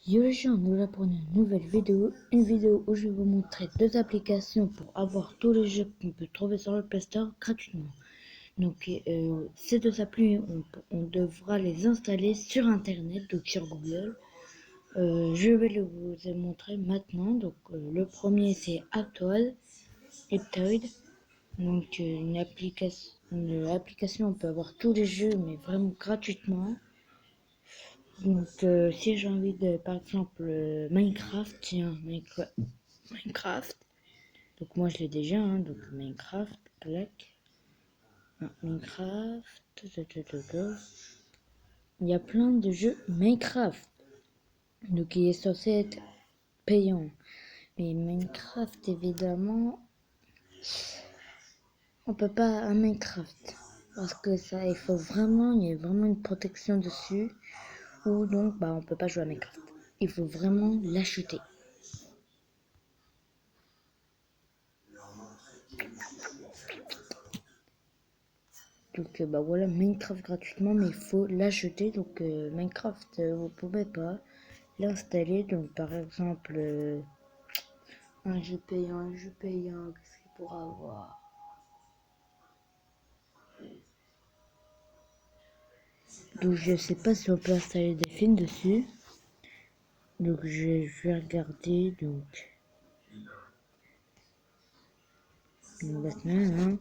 Yo les gens, nous là pour une nouvelle vidéo, où je vais vous montrer deux applications pour avoir tous les jeux qu'on peut trouver sur le Play Store gratuitement. Donc ces deux applis, on devra les installer sur internet, donc sur Google. Je vais vous les montrer maintenant. Donc le premier c'est Aptoide. Donc une application, on peut avoir tous les jeux mais vraiment gratuitement. Donc si j'ai envie de, par exemple, Minecraft, tiens, Minecraft. Donc moi je l'ai déjà, hein, donc Minecraft, clac. Ah, Minecraft, il y a plein de jeux Minecraft. Donc il est censé être payant. Mais Minecraft, évidemment, on peut pas à Minecraft. Parce que ça, il y a vraiment une protection dessus. Ou donc, bah, on peut pas jouer à Minecraft. Il faut vraiment l'acheter. Donc bah voilà, Minecraft gratuitement, mais il faut l'acheter. Donc Minecraft, vous pouvez pas l'installer. Donc par exemple, un jeu payant, qu'est-ce qu'il pourra avoir? Donc je sais pas si on peut installer des films dessus. Donc je vais regarder. Donc Batman, hein.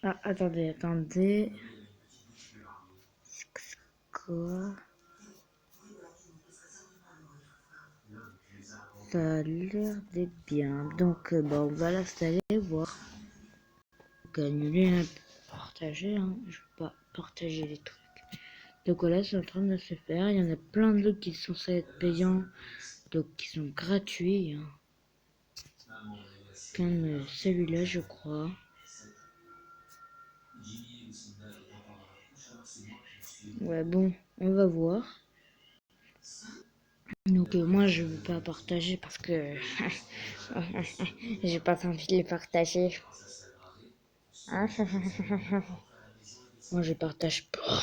Ah, attendez. Quoi? Ça a l'air d'être bien. Donc bah, on va l'installer, voir. Donc annuler, partager, hein. Je veux pas partager les trucs. Donc voilà, c'est en train de se faire. Il y en a plein d'autres qui sont censés être payants, donc qui sont gratuits, hein. Comme celui-là, je crois. Ouais, bon, on va voir. Donc moi, je veux pas partager parce que j'ai pas envie de les partager. Moi, je partage pas.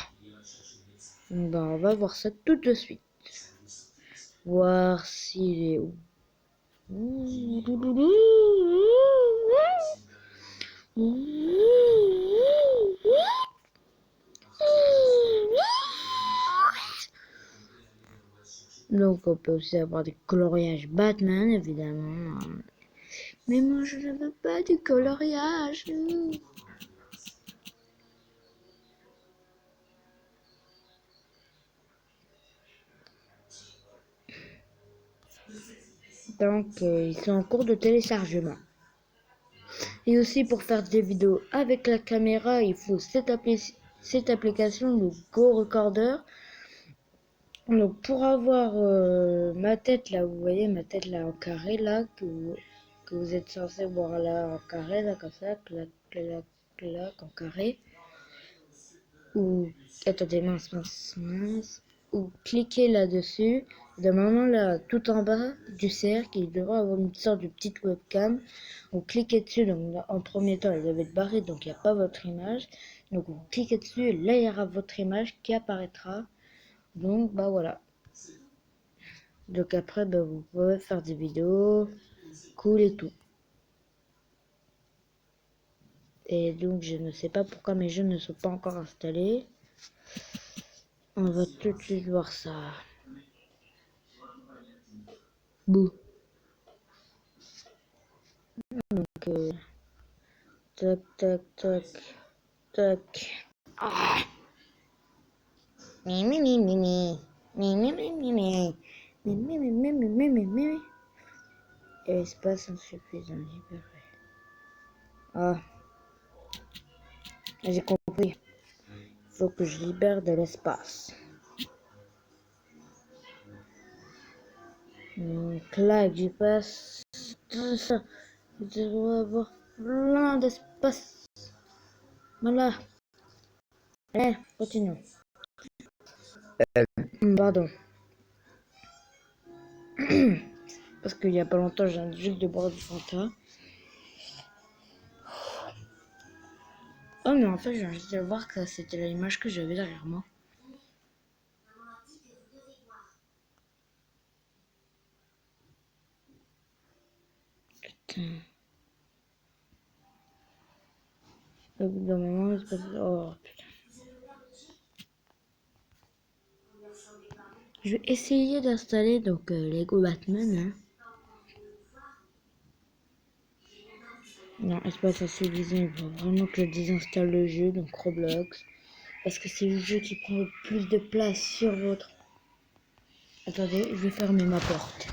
Ben, on va voir ça tout de suite. Voir s'il est où. Donc on peut aussi avoir des coloriages Batman, évidemment. Mais moi je ne veux pas du coloriage. Donc ils sont en cours de téléchargement. Et aussi pour faire des vidéos avec la caméra, il faut cette application, le Go Recorder. Donc pour avoir ma tête là, vous voyez ma tête là en carré là, que vous êtes censé voir là en carré là, comme ça, clac, clac, clac, en carré. Ou, attendez, mince. Ou cliquez là-dessus. De moment là, tout en bas du cercle, il devrait avoir une sorte de petite webcam. Vous cliquez dessus, donc en premier temps, elle doit être barrée, donc il n'y a pas votre image. Donc vous cliquez dessus, et là il y aura votre image qui apparaîtra. Donc bah voilà. Donc après, bah, vous pouvez faire des vidéos, cool et tout. Et donc je ne sais pas pourquoi mes jeux ne sont pas encore installés. On va tout de suite voir ça. Bouh. Donc tac, tac, tac, tac. Ah. Mi, mi, mi, mi, mi. Mi, mi, mi, mi, mi. Mi, mi, mi, mi, mi, mi, mi, mi. Espace insuffisant libéré. Ah, j'ai compris. Faut que je libère de l'espace. Donc là, j'y passe tout ça. Je dois avoir plein d'espace. Voilà. Allez, continue. Pardon. Parce qu'il y a pas longtemps, j'ai juste de boire du Fanta. Oh, mais en fait, j'ai envie de voir que c'était l'image que j'avais derrière moi. Au bout d'un moment, il se passe... Oh putain. Je vais essayer d'installer donc Lego Batman. Hein. Non, c'est pas ça suffisant. Il faut vraiment que je désinstalle le jeu, donc Roblox. Parce que c'est le jeu qui prend le plus de place sur votre... Attendez, je vais fermer ma porte.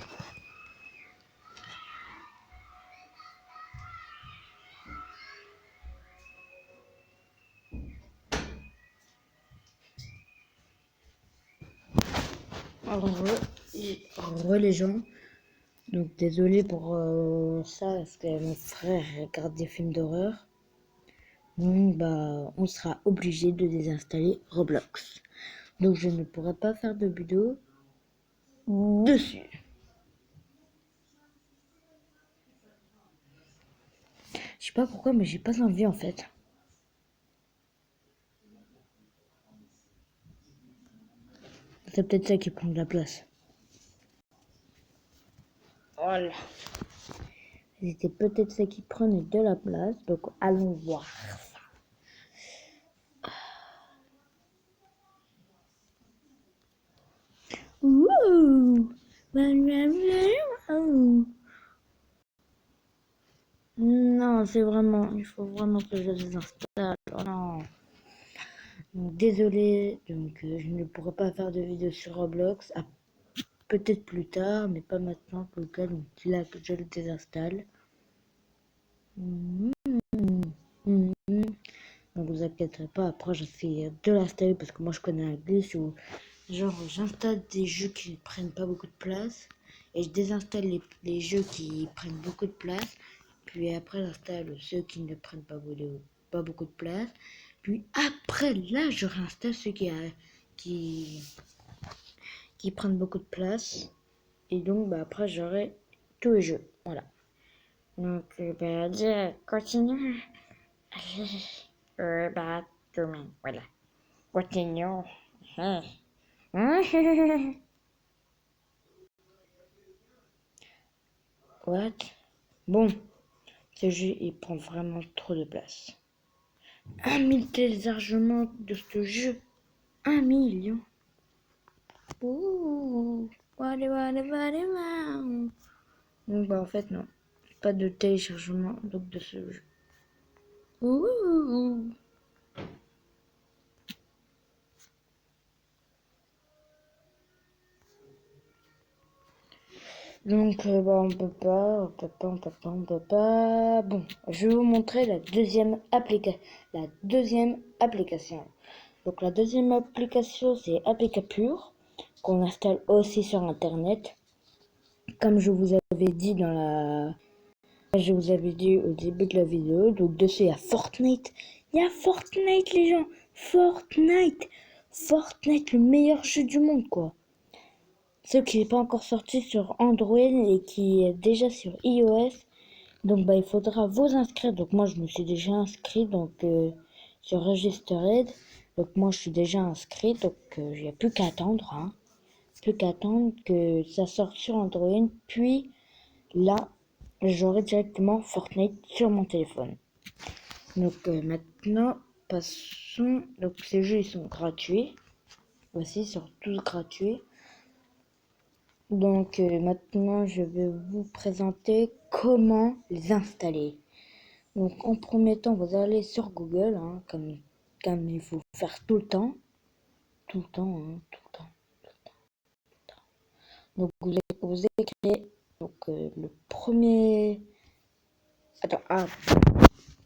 Alors, les gens. Donc désolé pour ça, parce que mon frère regarde des films d'horreur. Donc bah on sera obligé de désinstaller Roblox. Donc je ne pourrai pas faire de vidéo dessus. Je sais pas pourquoi, mais j'ai pas envie en fait. C'est peut-être ça qui prend de la place. Voilà. C'était peut-être ça qui prenait de la place, donc allons voir. Wouh! Non, c'est vraiment, il faut vraiment que je les installe. Oh non. Donc, désolé, donc je ne pourrai pas faire de vidéo sur Roblox. Peut-être plus tard, mais pas maintenant. Pour le cas, donc là que je le désinstalle. Donc vous inquiétez pas, après j'essaie de l'installer parce que moi je connais un glitch où genre j'installe des jeux qui prennent pas beaucoup de place et je désinstalle les jeux qui prennent beaucoup de place, puis après j'installe ceux qui ne prennent pas beaucoup de place, puis après là je réinstalle ceux qui, qui prennent beaucoup de place et donc bah, après j'aurai tous les jeux, voilà. Donc bah, continue. Bah, demain, voilà. Continuons. What? Bon, ce jeu, il prend vraiment trop de place. 1 000 téléchargements de ce jeu. 1 million. Ouh. Donc, bah, en fait, non. Pas de téléchargement donc, de ce jeu. Ouh. Donc, bah, on peut pas. Bon, je vais vous montrer la deuxième application. Donc, la deuxième application, c'est Applicapure, qu'on installe aussi sur Internet. Comme je vous avais dit je vous avais dit au début de la vidéo. Donc, dessus, il y a Fortnite. Il y a Fortnite, les gens. Fortnite. Fortnite, le meilleur jeu du monde, quoi. Ce qui n'est pas encore sorti sur Android et qui est déjà sur iOS. Donc bah il faudra vous inscrire. Donc moi je me suis déjà inscrit donc sur Registered. Donc moi je suis déjà inscrit donc il n'y a plus qu'à attendre. Hein. Plus qu'à attendre que ça sorte sur Android. Puis là j'aurai directement Fortnite sur mon téléphone. Donc maintenant passons. Donc ces jeux ils sont gratuits. Voici ils sont tous gratuits. Donc maintenant, je vais vous présenter comment les installer. Donc en premier temps, vous allez sur Google, hein, comme il faut faire tout le temps. Tout le temps, hein, tout le temps. Donc vous écrivez donc, le premier... Attends,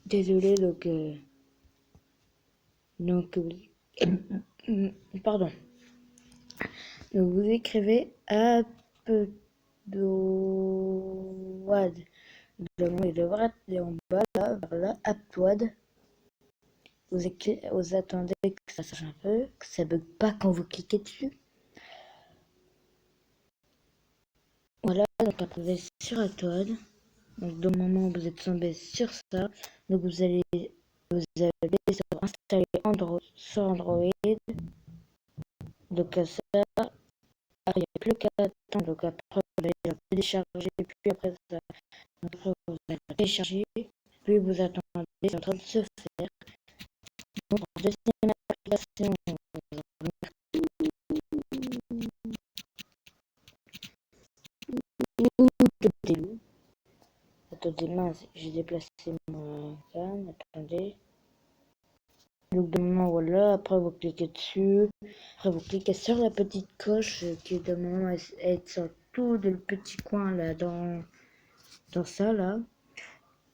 désolé, donc pardon. Donc vous écrivez Upload. Il devrait être en bas là, vers là, Upload. Vous attendez que ça change un peu, que ça bug pas quand vous cliquez dessus. Voilà, donc après vous allez sur Upload. Donc dans le moment où vous êtes tombé sur ça, donc vous allez sur installer Android sur Android. Donc ça, il n'y a plus qu'à attendre. Donc après vous allez télécharger, puis après ça, donc après, vous télécharger, puis vous attendez, c'est en train de se faire. Donc, en deuxième application, attendez, mince, j'ai déplacé mon cam, attendez. Donc, normalement, voilà, après vous cliquez dessus, après vous cliquez sur la petite coche qui est normalement être sur tout le petit coin là, dans ça là.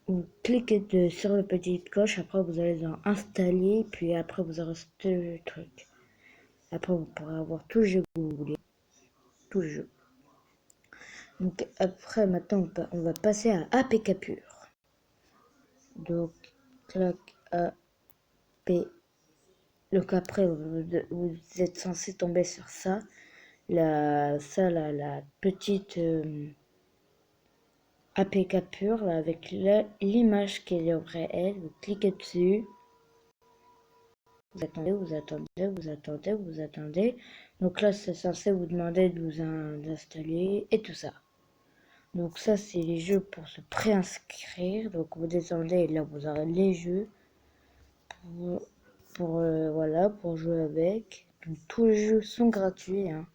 Vous cliquez sur la petite coche, après vous allez dans installer, puis après vous aurez ce truc. Après vous pourrez avoir tout le jeu que vous voulez, tout le jeu. Donc après maintenant on va passer à APK pur. Donc clac AP. Donc après vous êtes censé tomber sur ça, la petite APK pure là, avec l'image qui devrait être. Vous cliquez dessus. Vous attendez, vous attendez, vous attendez, vous attendez. Donc là, c'est censé vous demander de vous installer et tout ça. Donc ça, c'est les jeux pour se préinscrire. Donc vous descendez et là, vous aurez les jeux voilà, pour jouer avec. Donc, tous les jeux sont gratuits. Hein.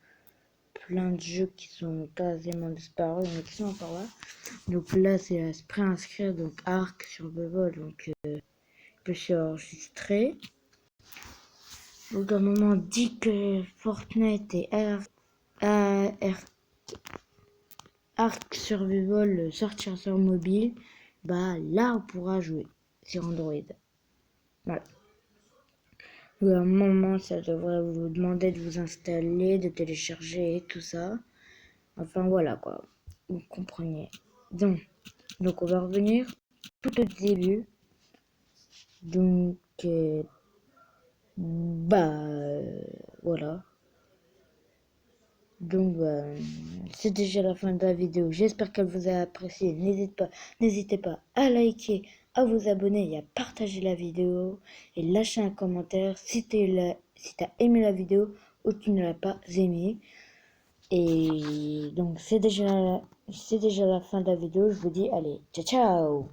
Plein de jeux qui sont quasiment disparus, mais qui sont encore là. Donc là, c'est à se préinscrire. Donc Arc sur Bubble. Donc peut s'enregistrer. Donc à un moment dit que Fortnite et Ark Survival sortir sur mobile, bah là on pourra jouer sur Android. Voilà. Donc à un moment ça devrait vous demander de vous installer, de télécharger et tout ça. Enfin voilà quoi. Vous comprenez. Donc on va revenir tout au début. Donc voilà. Donc c'est déjà la fin de la vidéo. J'espère qu'elle vous a apprécié. N'hésitez pas à liker, à vous abonner et à partager la vidéo. Et lâcher un commentaire si t'as aimé la vidéo ou tu ne l'as pas aimé. Et donc c'est déjà la fin de la vidéo. Je vous dis allez, ciao ciao.